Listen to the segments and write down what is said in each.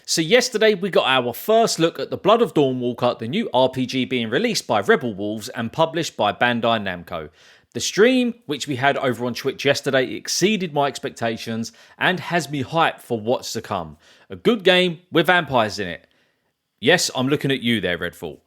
So yesterday we got our first look at the Blood of Dawnwalker, the new RPG being released by Rebel Wolves and published by Bandai Namco. The stream, which we had over on Twitch yesterday, exceeded my expectations and has me hyped for what's to come. A good game with vampires in it. Yes, I'm looking at you there, Redfall.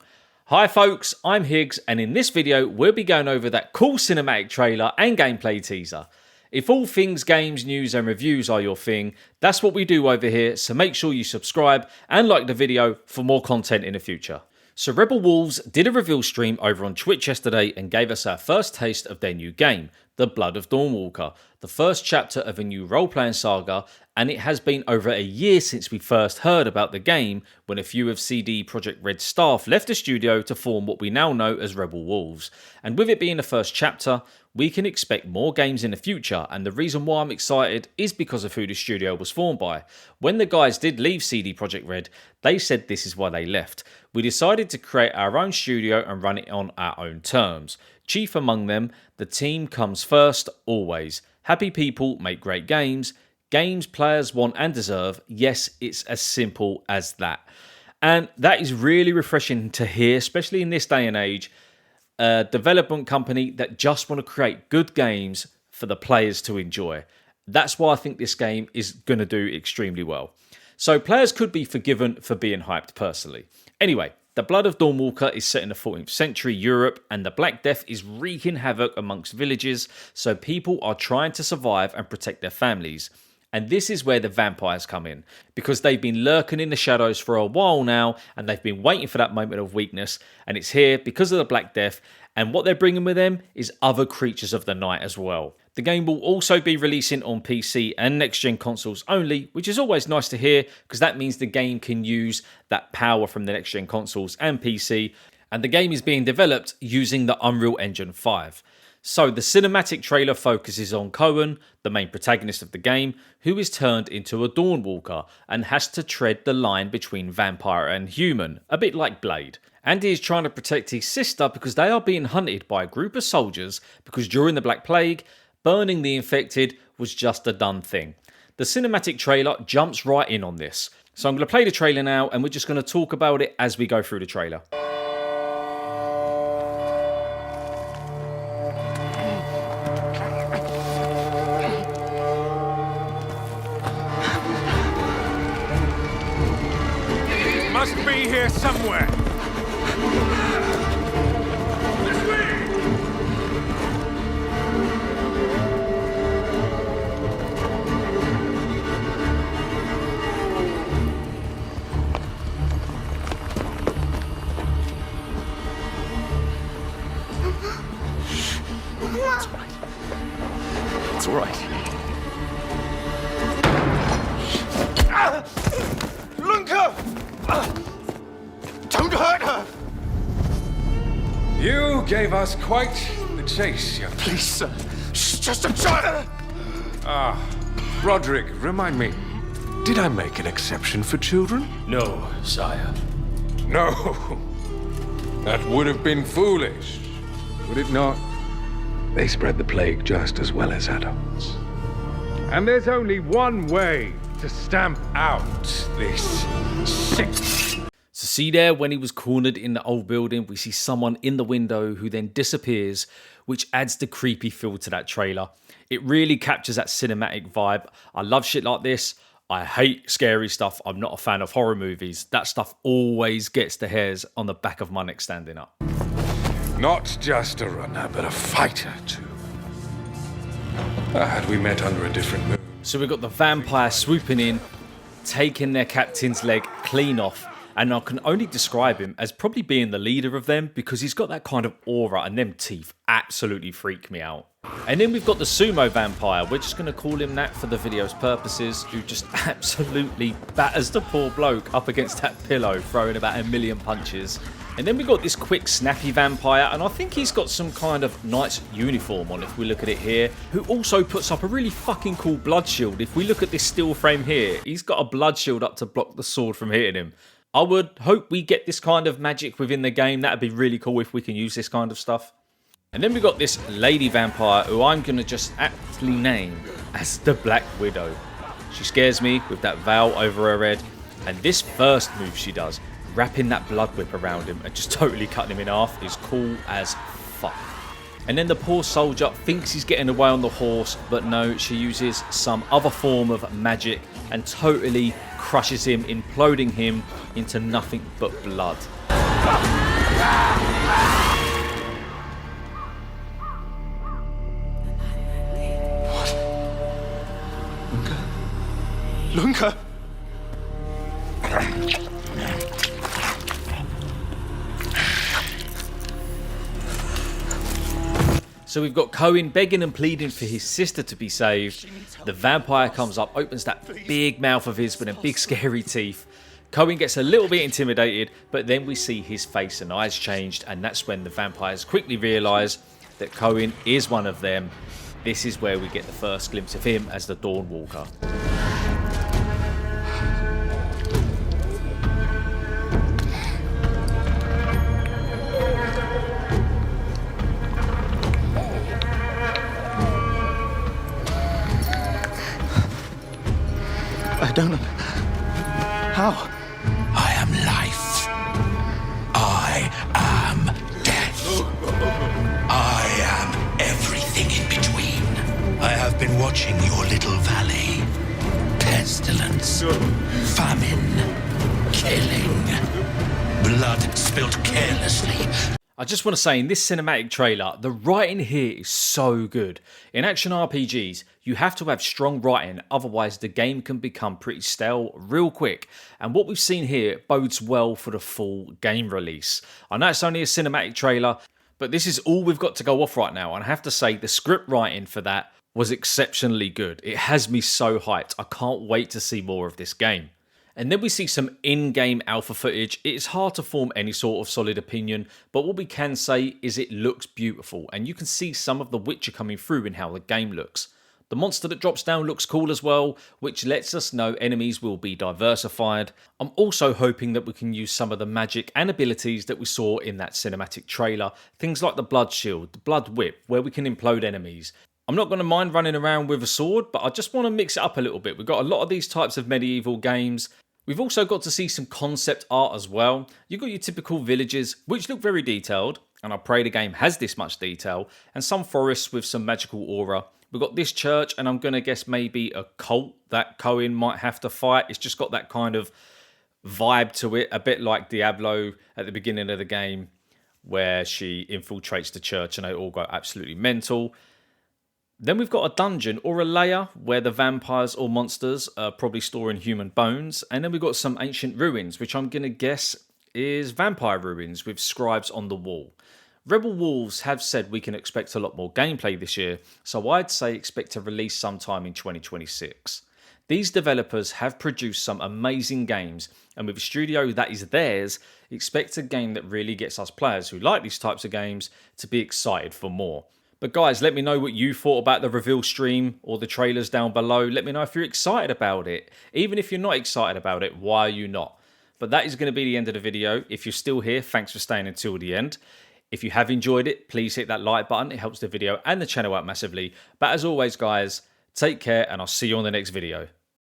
Hi folks, I'm Higgs, and in this video we'll be going over that cool cinematic trailer and gameplay teaser. If all things games, news and reviews are your thing, that's what we do over here, so make sure you subscribe and like the video for more content in the future. So Rebel Wolves did a reveal stream over on Twitch yesterday and gave us our first taste of their new game, The Blood of Dawnwalker, the first chapter of a new role-playing saga, and it has been over a year since we first heard about the game when a few of CD Projekt Red's staff left the studio to form what we now know as Rebel Wolves. And with it being the first chapter, we can expect more games in the future, and the reason why I'm excited is because of who the studio was formed by. When the guys did leave CD Projekt Red, they said this is why they left. We decided to create our own studio and run it on our own terms. Chief among them, the team comes first, always. Happy people make great games. Games players want and deserve. Yes, it's as simple as that. And that is really refreshing to hear, especially in this day and age. A development company that just want to create good games for the players to enjoy. That's why I think this game is going to do extremely well. So players could be forgiven for being hyped personally. Anyway, the Blood of Dawnwalker is set in the 14th century Europe, and the Black Death is wreaking havoc amongst villages, so people are trying to survive and protect their families. And this is where the vampires come in, because they've been lurking in the shadows for a while now, and they've been waiting for that moment of weakness, and it's here because of the Black Death, and what they're bringing with them is other creatures of the night as well. The game will also be releasing on PC and next-gen consoles only, which is always nice to hear, because that means the game can use that power from the next-gen consoles and PC, and the game is being developed using the Unreal Engine 5. So the cinematic trailer focuses on Cohen, the main protagonist of the game, who is turned into a Dawnwalker and has to tread the line between vampire and human, a bit like Blade. And he is trying to protect his sister because they are being hunted by a group of soldiers because during the Black Plague, burning the infected was just a done thing. The cinematic trailer jumps right in on this. So I'm going to play the trailer now and we're just going to talk about it as we go through the trailer. Must be here somewhere. This way. It's all right. It's all right. Lunka! Don't hurt her! You gave us quite the chase, young man. Please, sir. She's just a child! Roderick, remind me, did I make an exception for children? No, sire. No. That would have been foolish, would it not? They spread the plague just as well as adults. And there's only one way to stamp out this sickness. So see there, when he was cornered in the old building, we see someone in the window who then disappears, which adds the creepy feel to that trailer. It really captures that cinematic vibe. I love shit like this. I hate scary stuff. I'm not a fan of horror movies. That stuff always gets the hairs on the back of my neck standing up. Not just a runner, but a fighter too. Had we met under a different moon. So we've got the vampire swooping in, taking their captain's leg clean off. And I can only describe him as probably being the leader of them because he's got that kind of aura, and them teeth absolutely freak me out. And then we've got the sumo vampire, we're just going to call him that for the video's purposes, who just absolutely batters the poor bloke up against that pillow, throwing about 1,000,000 punches. And then we've got this quick snappy vampire, and I think he's got some kind of knight's uniform on if we look at it here, who also puts up a really fucking cool blood shield. If we look at this still frame here, he's got a blood shield up to block the sword from hitting him. I would hope we get this kind of magic within the game. That'd be really cool if we can use this kind of stuff. And then we got this lady vampire who I'm going to just aptly name as the Black Widow. She scares me with that veil over her head. And this first move she does, wrapping that blood whip around him and just totally cutting him in half, is cool as fuck. And then the poor soldier thinks he's getting away on the horse, but no, she uses some other form of magic and totally crushes him, imploding him into nothing but blood. Lunka! So we've got Cohen begging and pleading for his sister to be saved. The vampire comes up, opens that big mouth of his with them big scary teeth. Cohen gets a little bit intimidated, but then we see his face and eyes changed, and that's when the vampires quickly realise that Cohen is one of them. This is where we get the first glimpse of him as the Dawnwalker. I don't know. How? I am life. I am death. I am everything in between. I have been watching your little valley. Pestilence, famine, killing, blood spilt carelessly. I just want to say, in this cinematic trailer, the writing here is so good. In action RPGs, you have to have strong writing, otherwise the game can become pretty stale real quick. And what we've seen here bodes well for the full game release. I know it's only a cinematic trailer, but this is all we've got to go off right now. And I have to say, the script writing for that was exceptionally good. It has me so hyped. I can't wait to see more of this game. And then we see some in-game alpha footage. It is hard to form any sort of solid opinion, but what we can say is it looks beautiful, and you can see some of the Witcher coming through in how the game looks. The monster that drops down looks cool as well, which lets us know enemies will be diversified. I'm also hoping that we can use some of the magic and abilities that we saw in that cinematic trailer, things like the blood shield, the blood whip, where we can implode enemies. I'm not going to mind running around with a sword, but I just want to mix it up a little bit. We've got a lot of these types of medieval games. We've also got to see some concept art as well. You've got your typical villages, which look very detailed, and I pray the game has this much detail, and some forests with some magical aura. We've got this church, and I'm going to guess maybe a cult that Cohen might have to fight. It's just got that kind of vibe to it, a bit like Diablo at the beginning of the game, where she infiltrates the church and they all go absolutely mental. Then we've got a dungeon or a lair where the vampires or monsters are probably storing human bones. And then we've got some ancient ruins, which I'm going to guess is vampire ruins with scribes on the wall. Rebel Wolves have said we can expect a lot more gameplay this year, so I'd say expect to release sometime in 2026. These developers have produced some amazing games, and with a studio that is theirs, expect a game that really gets us players who like these types of games to be excited for more. But guys, let me know what you thought about the reveal stream or the trailers down below. Let me know if you're excited about it. Even if you're not excited about it, why are you not? But that is going to be the end of the video. If you're still here, thanks for staying until the end. If you have enjoyed it, please hit that like button. It helps the video and the channel out massively. But as always, guys, take care and I'll see you on the next video.